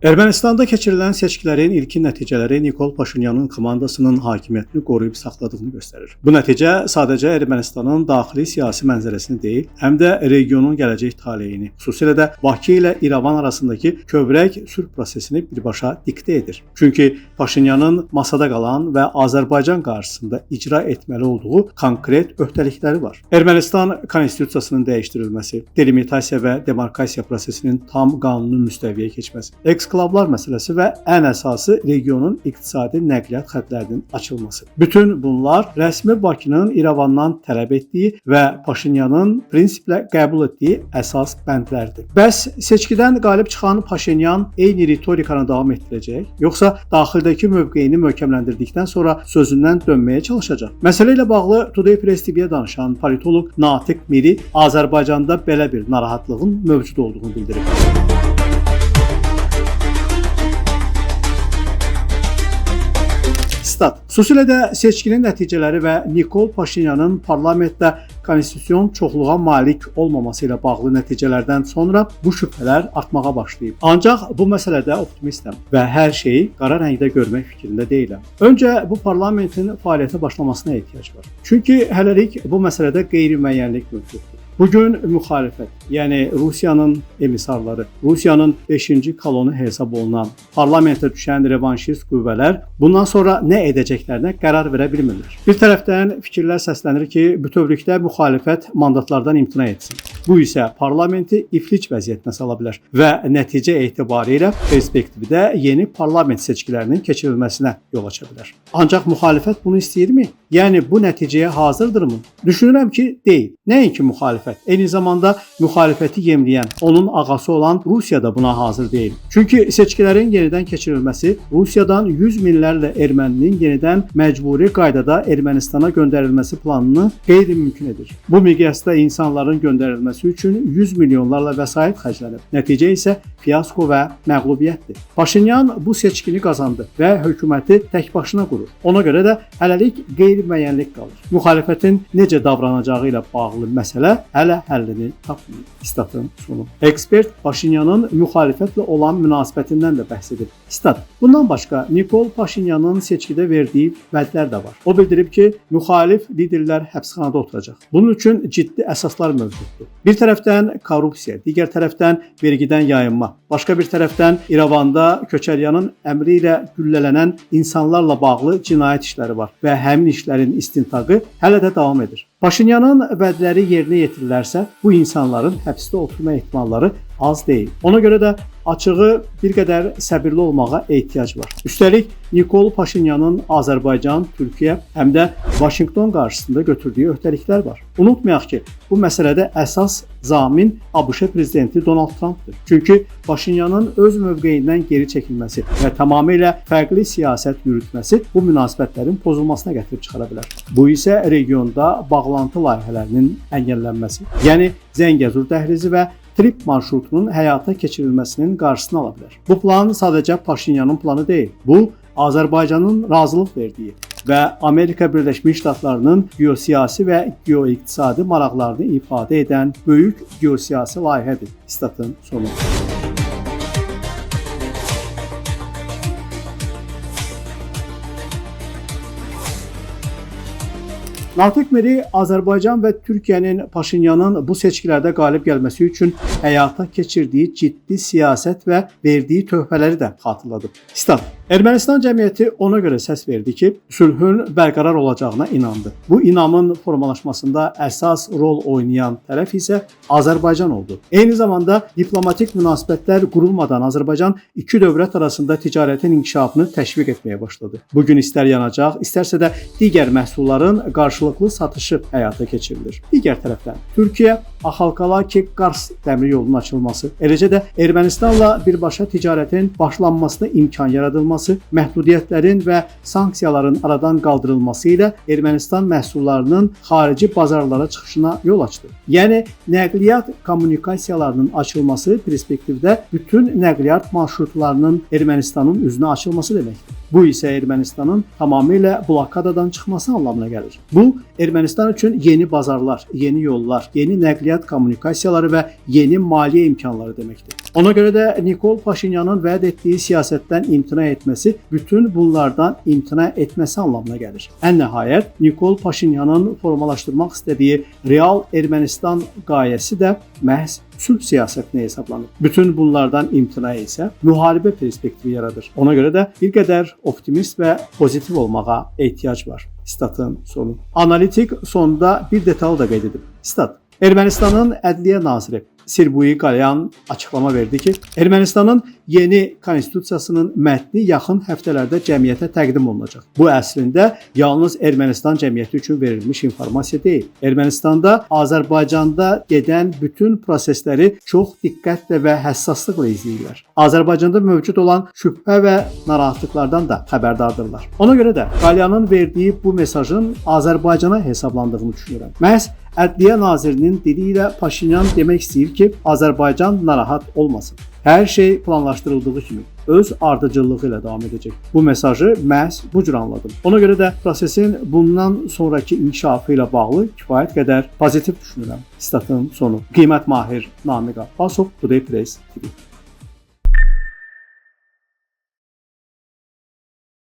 Ermənistanda keçirilən seçkilərin ilkin nəticələri Nikol Paşinyanın komandasının hakimiyyətini qoruyub saxladığını göstərir. Bu nəticə sadəcə Ermənistanın daxili siyasi mənzərəsini deyil, həm də regionun gələcək taleyini, xüsusilə də Bakı ilə İrəvan arasındakı kövrək sülh prosesini birbaşa diktə edir. Çünki Paşinyanın masada qalan və Azərbaycan qarşısında icra etməli olduğu konkret öhdəlikləri var. Ermənistan konstitusiyasının dəyişdirilməsi, delimitasiya və demarkasiya prosesinin tam qanuni müstəviyə keçməsi, eksklavlar məsələsi və ən əsası regionun iqtisadi nəqliyyat xəttlərinin açılması. Bütün bunlar rəsmi Bakının İrəvandan tələb etdiyi və Paşinyanın prinsiplə qəbul etdiyi əsas bəndlərdir. Bəs seçkidən qalib çıxan Paşinyan eyni ritorikanı davam etdirəcək, yoxsa daxildəki mövqeyini möhkəmləndirdikdən sonra sözündən dönməyə çalışacaq? Məsələ ilə bağlı Today Press TV-yə danışan politoloq Natiq Miri Azərbaycanda belə bir narahatlığın mövcud olduğunu bildirib. Xüsusilə də seçkinin nəticələri və Nikol Paşinyanın parlamentdə konstitusion çoxluğa malik olmaması ilə bağlı nəticələrdən sonra bu şübhələr artmağa başlayıb. Ancaq bu məsələdə optimistəm və hər şeyi qara rəngdə görmək fikrində deyiləm. Öncə bu parlamentin fəaliyyətə başlamasına ehtiyac var. Çünki hələlik bu məsələdə qeyri-müəyyənlik mövcuddur. Bugün müxalifət, yəni Rusiyanın emissarları, Rusiyanın 5-ci kolonu hesab olunan parlamentə düşən revanşist qüvvələr bundan sonra nə edəcəklərinə qərar verə bilmirlər. Bir tərəfdən fikirlər səslənir ki, bütövlükdə müxalifət mandatlardan imtina etsin. Bu isə parlamenti iflic vəziyyətinə sala bilər və nəticə etibarilə perspektivdə yeni parlament seçkilərinin keçirilməsinə yol aça bilər. Ancaq müxalifət bunu istəyirmi? Yəni bu nəticəyə hazırdırmı? Düşünürəm ki, deyil. Nəinki müxalifət, eyni zamanda müxalifəti yemləyən, onun ağası olan Rusiya da buna hazır deyil. Çünki seçkilərin yenidən keçirilməsi Rusiyadan 100 minlərlə erməninin yenidən məcburi qaydada Ermənistana göndərilməsi planını qeyri-mümkün edir. Bu miqyasda insanların göndərilməsi üçün 100 milyonlarla vəsait xərclənib. Nəticə isə fiasko və məğlubiyyətdir. Paşinyan bu seçkini qazandı və hökuməti tək başına qurur. Ona görə də hələlik qeyri-müəyyənlik qalır. Müxalifətin necə davranacağı ilə bağlı məsələ hələ həllini tapmıyor. Statın sonu. Ekspert Paşinyanın müxalifətlə olan münasibətindən də bəhs edir. Stat. Bundan başqa Nikol Paşinyanın seçkidə verdiyi vədlər də var. O bildirib ki, müxalif liderlər həbsxanada oturacaq. Bunun üçün ciddi əsaslar mövcuddur. Bir tərəfdən korrupsiya, digər tərəfdən vergidən yayınma, başqa bir tərəfdən İrəvanda Köçəryanın əmri ilə güllələnən insanlarla bağlı cinayət işləri var və həmin işlərin istintaqı hələ də davam edir. Paşinyanın vədləri yerinə yetirilərsə, bu insanların həbsdə oturma ehtimalları az deyil. Ona görə də açığı bir qədər səbirli olmağa ehtiyac var. Üstəlik Nikol Paşinyanın Azərbaycan, Türkiyə, həm də Vaşinqton qarşısında götürdüyü öhdəliklər var. Unutmayaq ki, bu məsələdə əsas zamin ABŞ prezidenti Donald Trumpdır. Çünki Paşinyanın öz mövqeyindən geri çəkilməsi və tamamilə fərqli siyasət yürütməsi bu münasibətlərin pozulmasına gətirib çıxara bilər. Bu isə regionda bağlantı layihələrinin əngəllənməsi, yəni Zəngəzur dəhlizi və Trip marşrutunun həyata keçirilməsinin qarşısını ala bilər. Bu plan sadəcə Paşinyanın planı deyil. Bu, Azərbaycanın razılıq verdiyi və Amerika Birləşmiş Ştatlarının geosiyasi və geoiqtisadi maraqlarını ifadə edən böyük geosiyasi layihədir. Statın sonu. Natiq Miri Azərbaycan və Türkiyənin Paşinyanın bu seçkilərdə qalib gəlməsi üçün həyata keçirdiyi ciddi siyasət və verdiyi töhfələri də xatırladı. Stat. Ermənistan cəmiyyəti ona görə səs verdi ki, sülhün bərqərar olacağına inandı. Bu inamın formalaşmasında əsas rol oynayan tərəf isə Azərbaycan oldu. Eyni zamanda diplomatik münasibətlər qurulmadan Azərbaycan iki dövlət arasında ticarətin inkişafını təşviq etməyə başladı. Bugün istər yanacaq, istərsə də digər məhsulların qarşılıqlı satışı həyata keçirilir. Digər tərəfdən Türkiyə Axalqala-Kep-Qars dəmir yolunun açılması, eləcə də Ermənistanla birbaşa ticarətin başlanmasına imkan yaradılması, məhdudiyyətlərin və sanksiyaların aradan qaldırılması ilə Ermənistan məhsullarının xarici bazarlara çıxışına yol açdı. Yəni nəqliyyat kommunikasiyalarının açılması perspektivdə bütün nəqliyyat marşrutlarının Ermənistanın üzünə açılması deməkdir. Bu isə Ermənistanın tamamilə blokadadan çıxması anlamına gəlir. Bu, Ermənistan üçün yeni bazarlar, yeni yollar, yeni nəqliyyat kommunikasiyaları və yeni maliyyə imkanları deməkdir. Ona görə də Nikol Paşinyanın vəd etdiyi siyasətdən imtina etməsi bütün bunlardan imtina etməsi anlamına gəlir. Ən nəhayət Nikol Paşinyanın formalaşdırmaq istədiyi real Ermənistan qayəsi də məhz sülh siyasətinə hesablanır. Bütün bunlardan imtina isə müharibə perspektivi yaradır. Ona görə də bir qədər optimist və pozitiv olmağa ehtiyac var. Statın sonu. Analitik sonda bir detal da qeyd edib. Stat. Ermənistanın Ədliyyə naziri Sirbuyi Qalyan açıqlama verdi ki, Ermənistanın yeni konstitusiyasının mətni yaxın həftələrdə cəmiyyətə təqdim olunacaq. Bu əslində yalnız Ermənistan cəmiyyəti üçün verilmiş informasiya deyil. Ermənistanda, Azərbaycanda gedən bütün prosesləri çox diqqətlə və həssaslıqla izləyirlər. Azərbaycanda mövcud olan şübhə və narahatlıqlardan da xəbərdardırlar. Ona görə də Qalyanın verdiyi bu mesajın Azərbaycana hesablandığını düşünürəm. Məhz Ədliyyə nazirinin dili ilə Paşinyan demək istəyir ki, Azərbaycan narahat olmasın. Hər şey planlaşdırıldığı kimi öz ardıcıllığı ilə davam edəcək. Bu mesajı məhz bu cür anladım. Ona görə də prosesin bundan sonraki inkişafı ilə bağlı kifayət qədər pozitiv düşünürəm. Statın sonu. Qiymət Mahir Namiq Abbasov, Today Press TV.